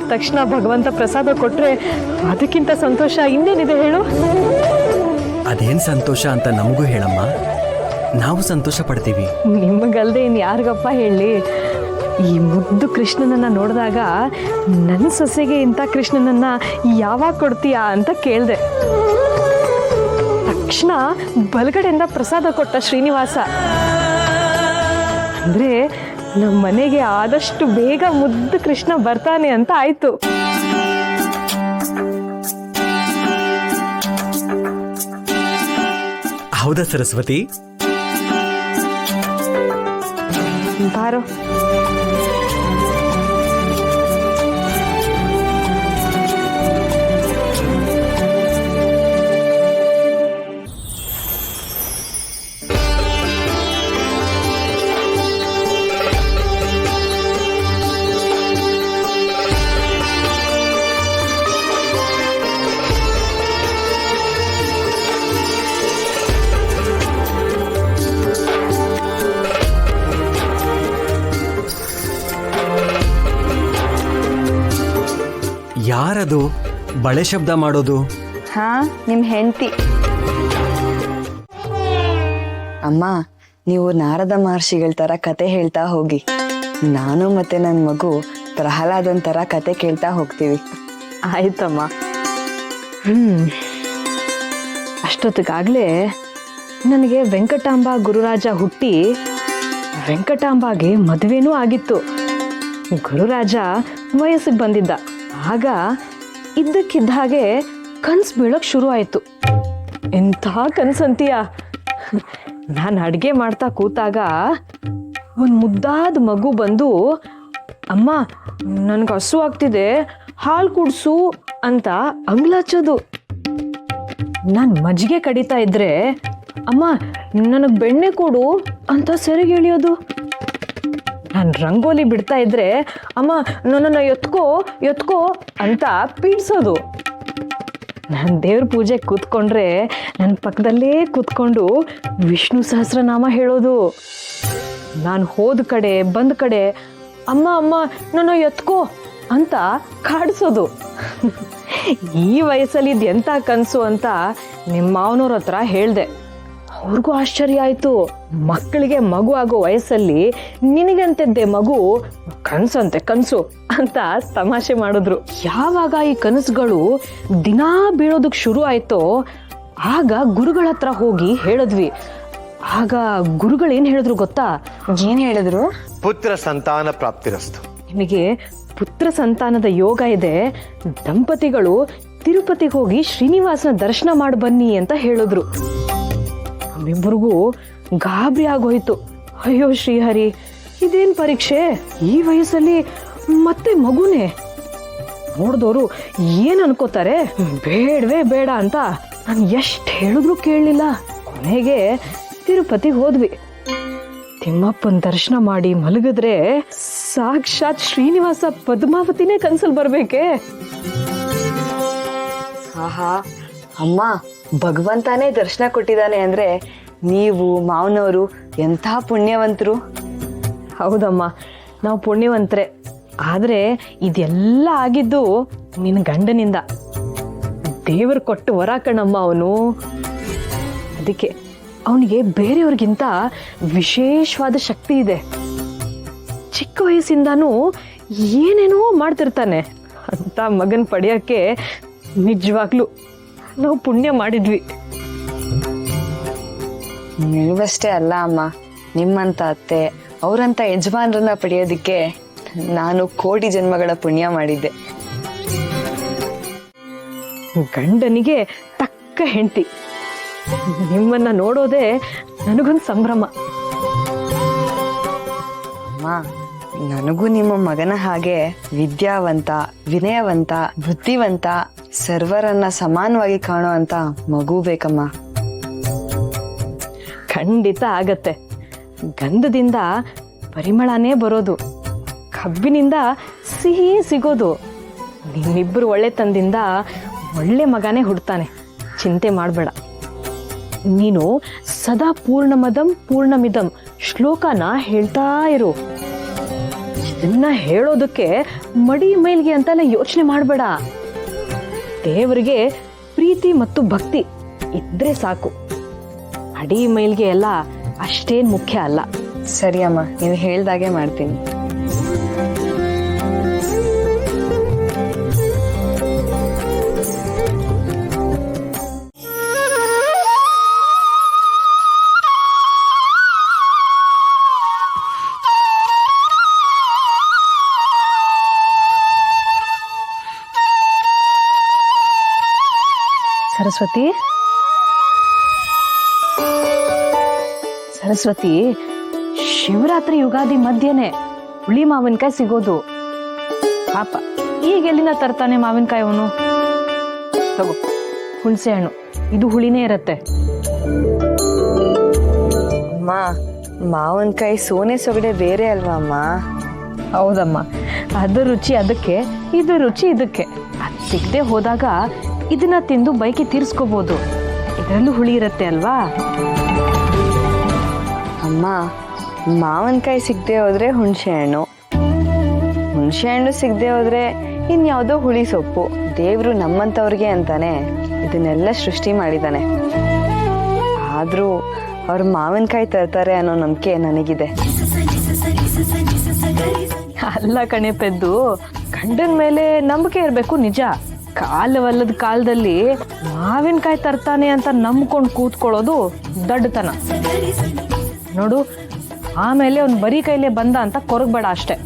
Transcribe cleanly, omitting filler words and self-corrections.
ಸತ್ತ ತಕ್ಷಣ ಭಗವಂತ ಪ್ರಸಾದ ಕೊಟ್ರೆ ಅದಕ್ಕಿಂತ ಸಂತೋಷ ಇನ್ನೇನಿದೆ ಹೇಳು. ಅದೇನ್ ಸಂತೋಷ ಅಂತ ನಮಗೂ ಹೇಳಮ್ಮ, ನಾವು ಸಂತೋಷ ಪಡ್ತೀವಿ. ನಿಮಗಲ್ದೆ ಇನ್ ಯಾರಿಗಪ್ಪ ಹೇಳಿ. ಈ ಮುದ್ದು ಕೃಷ್ಣನನ್ನ ನೋಡಿದಾಗ ನನ್ನ ಸೊಸೆಗೆ ಇಂಥ ಕೃಷ್ಣನನ್ನ ಯಾವಾಗ ಕೊಡ್ತೀಯಾ ಅಂತ ಕೇಳಿದೆ. ತಕ್ಷಣ ಬಲಗಡೆಯಿಂದ ಪ್ರಸಾದ ಕೊಟ್ಟ ಶ್ರೀನಿವಾಸ. ಅಂದ್ರೆ ನಮ್ಮ ಮನೆಗೆ ಆದಷ್ಟು ಬೇಗ ಮುದ್ದು ಕೃಷ್ಣ ಬರ್ತಾನೆ ಅಂತ ಆಯ್ತು. ಹೌದಾ ಸರಸ್ವತಿ? ಬಾರೋ. ಯಾರದು ಬಳೆ ಶಬ್ದ ಮಾಡೋದು? ಹಾ, ನಿಮ್ ಹೆಂಡತಿ. ಅಮ್ಮ, ನೀವು ನಾರದ ಮಹರ್ಷಿಗಳ ತರ ಕತೆ ಹೇಳ್ತಾ ಹೋಗಿ. ನಾನು ಮತ್ತೆ ನನ್ನ ಮಗು ಪ್ರಹ್ಲಾದನ್ ತರ ಕತೆ ಕೇಳ್ತಾ ಹೋಗ್ತೀವಿ. ಆಯ್ತಮ್ಮ. ಅಷ್ಟೊತ್ತಿಗಾಗ್ಲೇ ನನಗೆ ವೆಂಕಟಾಂಬ ಗುರುರಾಜ ಹುಟ್ಟಿ ವೆಂಕಟಾಂಬಾಗೆ ಮದುವೆನೂ ಆಗಿತ್ತು. ಗುರುರಾಜ ವಯಸ್ಸಿಗೆ ಬಂದಿದ್ದ. ಆಗ ಇದ್ದಕ್ಕಿದ್ದ ಹಾಗೆ ಕನ್ಸು ಬೀಳೋಕ್ ಶುರು ಆಯ್ತು. ಎಂಥ ಕನ್ಸಂತೀಯ. ನಾನು ಅಡುಗೆ ಮಾಡ್ತಾ ಕೂತಾಗ ಒಂದು ಮುದ್ದಾದ ಮಗು ಬಂದು, ಅಮ್ಮ ನನ್ಗೆ ಹಸು ಆಗ್ತಿದೆ, ಹಾಲು ಕುಡ್ಸು ಅಂತ ಅಂಗ್ಲಾಚೋದು. ನಾನು ಮಜ್ಜಿಗೆ ಕಡಿತಾ ಇದ್ರೆ, ಅಮ್ಮ ನನಗೆ ಬೆಣ್ಣೆ ಕೊಡು ಅಂತ ಸೆರೆಗೆ ಎಳಿಯೋದು. ನಾನು ರಂಗೋಲಿ ಬಿಡ್ತಾ ಇದ್ರೆ, ಅಮ್ಮ ನನ್ನನ್ನು ಎತ್ಕೋ ಅಂತ ಪೀಡ್ಸೋದು. ನಾನು ದೇವ್ರ ಪೂಜೆ ಕೂತ್ಕೊಂಡ್ರೆ ನನ್ನ ಪಕ್ಕದಲ್ಲೇ ಕೂತ್ಕೊಂಡು ವಿಷ್ಣು ಸಹಸ್ರನಾಮ ಹೇಳೋದು. ನಾನು ಹೋದ ಕಡೆ ಬಂದ ಕಡೆ ಅಮ್ಮ ನನ್ನ ಎತ್ಕೋ ಅಂತ ಕಾಡಿಸೋದು. ಈ ವಯಸ್ಸಲ್ಲಿ ಇದೆಂಥ ಕನಸು ಅಂತ ನಿಮ್ಮ ಮಾವನವ್ರ ಹತ್ರ ಹೇಳಿದೆ. ಅವ್ರಿಗೂ ಆಶ್ಚರ್ಯ ಆಯ್ತು. ಮಕ್ಕಳಿಗೆ ಮಗು ಆಗೋ ವಯಸ್ಸಲ್ಲಿ ನಿನಗಂತಿದ್ದೆ ಮಗು ಕನ್ಸಂತೆ ಕನಸು ಅಂತ ತಮಾಷೆ ಮಾಡಿದ್ರು. ಯಾವಾಗ ಈ ಕನಸುಗಳು ದಿನಾ ಬೀಳೋದಕ್ಕೆ ಶುರು ಆಯ್ತೋ ಆಗ ಗುರುಗಳ ಹತ್ರ ಹೋಗಿ ಹೇಳಿದ್ವಿ. ಆಗ ಗುರುಗಳು ಏನ್ ಹೇಳಿದ್ರು ಗೊತ್ತಾ? ಏನ್ ಹೇಳಿದ್ರು? ಪುತ್ರ ಸಂತಾನ ಪ್ರಾಪ್ತಿರಸ್ತು. ನಿಮಗೆ ಪುತ್ರ ಸಂತಾನದ ಯೋಗ ಇದೆ. ದಂಪತಿಗಳು ತಿರುಪತಿಗೆ ಹೋಗಿ ಶ್ರೀನಿವಾಸನ ದರ್ಶನ ಮಾಡಿ ಬನ್ನಿ ಅಂತ ಹೇಳಿದ್ರು. ನಮ್ಮಿಬ್ಬರಿಗೂ ಗಾಬರಿ ಆಗೋಯ್ತು. ಅಯ್ಯೋ ಶ್ರೀಹರಿ, ಇದೇನ್ ಪರೀಕ್ಷೆ? ಈ ವಯಸ್ಸಲ್ಲಿ ಮತ್ತೆ ಮಗುನೇ? ನೋಡಿದವರು ಏನ್ ಅನ್ಕೋತಾರೆ? ಬೇಡವೇ ಬೇಡ ಅಂತ ನಾನು ಎಷ್ಟು ಹೇಳಿದ್ರು ಕೇಳಲಿಲ್ಲ. ಕೊನೆಗೆ ತಿರುಪತಿಗೆ ಹೋದ್ವಿ. ತಿಮ್ಮಪ್ಪನ ದರ್ಶನ ಮಾಡಿ ಮಲಗಿದ್ರೆ ಸಾಕ್ಷಾತ್ ಶ್ರೀನಿವಾಸ ಪದ್ಮಾವತಿನೇ ಕನ್ಸಲ್ ಬರ್ಬೇಕೆ? ಆಹಾ, ಅಮ್ಮ ಭಗವಂತನೇ ದರ್ಶನ ಕೊಟ್ಟಿದ್ದಾನೆ ಅಂದ್ರೆ ನೀವು ಮಾವನವರು ಎಂಥ ಪುಣ್ಯವಂತರು. ಹೌದಮ್ಮ, ನಾವು ಪುಣ್ಯವಂತರೆ. ಆದ್ರೆ ಇದೆಲ್ಲ ಆಗಿದ್ದು ನಿನ್ನ ಗಂಡನಿಂದ. ದೇವರು ಕೊಟ್ಟು ವರ ಕಣಮ್ಮ ಅವನು. ಅದಕ್ಕೆ ಅವನಿಗೆ ಬೇರೆಯವ್ರಿಗಿಂತ ವಿಶೇಷವಾದ ಶಕ್ತಿ ಇದೆ. ಚಿಕ್ಕ ವಯಸ್ಸಿಂದಾನು ಏನೇನೋ ಮಾಡ್ತಿರ್ತಾನೆ. ಅಂತ ಮಗನ್ ಪಡೆಯಕ್ಕೆ ನಿಜವಾಗ್ಲೂ ನಾವು ಪುಣ್ಯ ಮಾಡಿದ್ವಿ. ನೀವಷ್ಟೇ ಅಲ್ಲ ಅಮ್ಮ, ನಿಮ್ಮಂತ ಅತ್ತೆ ಅವರಂತ ಯಜಮಾನ್ರನ್ನ ಪಡೆಯೋದಿಕ್ಕೆ ನಾನು ಕೋಟಿ ಜನ್ಮಗಳ ಪುಣ್ಯ ಮಾಡಿದ್ದೆ. ಗಂಡನಿಗೆ ತಕ್ಕ ಹೆಂಡತಿ. ನಿಮ್ಮನ್ನ ನೋಡೋದೇ ನನಗೊಂದು ಸಂಭ್ರಮ. ಅಮ್ಮ, ನನಗೂ ನಿಮ್ಮ ಮಗನ ಹಾಗೆ ವಿದ್ಯಾವಂತ, ವಿನಯವಂತ, ಬುದ್ಧಿವಂತ, ಸರ್ವರನ್ನ ಸಮಾನವಾಗಿ ಕಾಣೋ ಅಂತ ಮಗು ಬೇಕಮ್ಮ. ಖಂಡಿತ ಆಗತ್ತೆ. ಗಂಧದಿಂದ ಪರಿಮಳನೇ ಬರೋದು, ಕಬ್ಬಿನಿಂದ ಸಿಹಿ ಸಿಗೋದು. ನಿಮ್ಮಿಬ್ಬರು ಒಳ್ಳೆತನದಿಂದ ಒಳ್ಳೆ ಮಗನೇ ಹುಡ್ತಾನೆ. ಚಿಂತೆ ಮಾಡಬೇಡ. ನೀನು ಸದಾ ಪೂರ್ಣಮದಂ ಪೂರ್ಣಮಿದಂ ಶ್ಲೋಕನ ಹೇಳ್ತಾ ಇರು. ಇದನ್ನ ಹೇಳೋದಕ್ಕೆ ಮಡಿ ಮೈಲ್ಗೆ ಅಂತೆಲ್ಲ ಯೋಚನೆ ಮಾಡಬೇಡ. ದೇವರಿಗೆ ಪ್ರೀತಿ ಮತ್ತು ಭಕ್ತಿ ಇದ್ರೆ ಸಾಕು. ಅಡಿ ಮೈಲ್ಗೆ ಎಲ್ಲ ಅಷ್ಟೇನ್ ಮುಖ್ಯ ಅಲ್ಲ. ಸರಿ ಅಮ್ಮ, ನೀವು ಹೇಳ್ದಾಗೆ ಮಾಡ್ತೀನಿ. ಸರಸ್ವತಿ, ಸರಸ್ವತಿ, ಶಿವರಾತ್ರಿ ಯುಗಾದಿ ಮಧ್ಯೆನೆ ಹುಳಿ ಮಾವಿನಕಾಯಿ ಸಿಗೋದು. ಪಾಪ ಈಗ ಎಲ್ಲಿಂದ ತರ್ತಾನೆ ಮಾವಿನಕಾಯಿ ಅವನು? ತಗೋ, ಹುಣಸೆ ಹಣ್ಣು, ಇದು ಹುಳಿನೇ ಇರತ್ತೆ. ಅಮ್ಮ, ಮಾವಿನಕಾಯಿ ಸೋನೆ ಸೊಗಡೆ ಬೇರೆ ಅಲ್ವಾ ಅಮ್ಮ? ಹೌದಮ್ಮ, ಅದು ರುಚಿ ಅದಕ್ಕೆ, ಇದು ರುಚಿ ಇದಕ್ಕೆ. ಅದು ಸಿಗದೆ ಹೋದಾಗ ಇದನ್ನ ತಿಂದು ಬೈಕಿ ತೀರ್ಸ್ಕೋಬಹುದು. ಇದರಲ್ಲೂ ಹುಳಿ ಇರತ್ತೆ ಅಲ್ವಾ? ಅಮ್ಮ, ಮಾವಿನಕಾಯಿ ಸಿಗದೆ ಹೋದ್ರೆ ಹುಣಸೆ ಹಣ್ಣು, ಹುಣಸೆ ಹಣ್ಣು ಸಿಗದೆ ಹೋದ್ರೆ ಇನ್ಯಾವುದೋ ಹುಳಿ ಸೊಪ್ಪು. ದೇವ್ರು ನಮ್ಮಂಥವ್ರಿಗೆ ಅಂತಾನೆ ಇದನ್ನೆಲ್ಲ ಸೃಷ್ಟಿ ಮಾಡಿದಾನೆ. ಆದ್ರೂ ಅವ್ರು ಮಾವಿನಕಾಯಿ ತರ್ತಾರೆ ಅನ್ನೋ ನಂಬಿಕೆ ನನಗಿದೆ. ಅಲ್ಲ ಕಣೆ ಪೆದ್ದು, ಗಂಡನ ಮೇಲೆ ನಂಬಿಕೆ ಇರಬೇಕು ನಿಜ. ಕಾಲವಲ್ಲದ ಕಾಲದಲ್ಲಿ ಮಾವಿನಕಾಯಿ ತರ್ತಾನೆ ಅಂತ ನಂಬ್ಕೊಂಡು ಕೂತ್ಕೊಳ್ಳೋದು ದಡ್ಡತನ ನೋಡು. ಆಮೇಲೆ ಅವ್ನು ಬರೀ ಕೈಲೇ ಬಂದ ಅಂತ ಕೊರಗಬೇಡ ಅಷ್ಟೆ.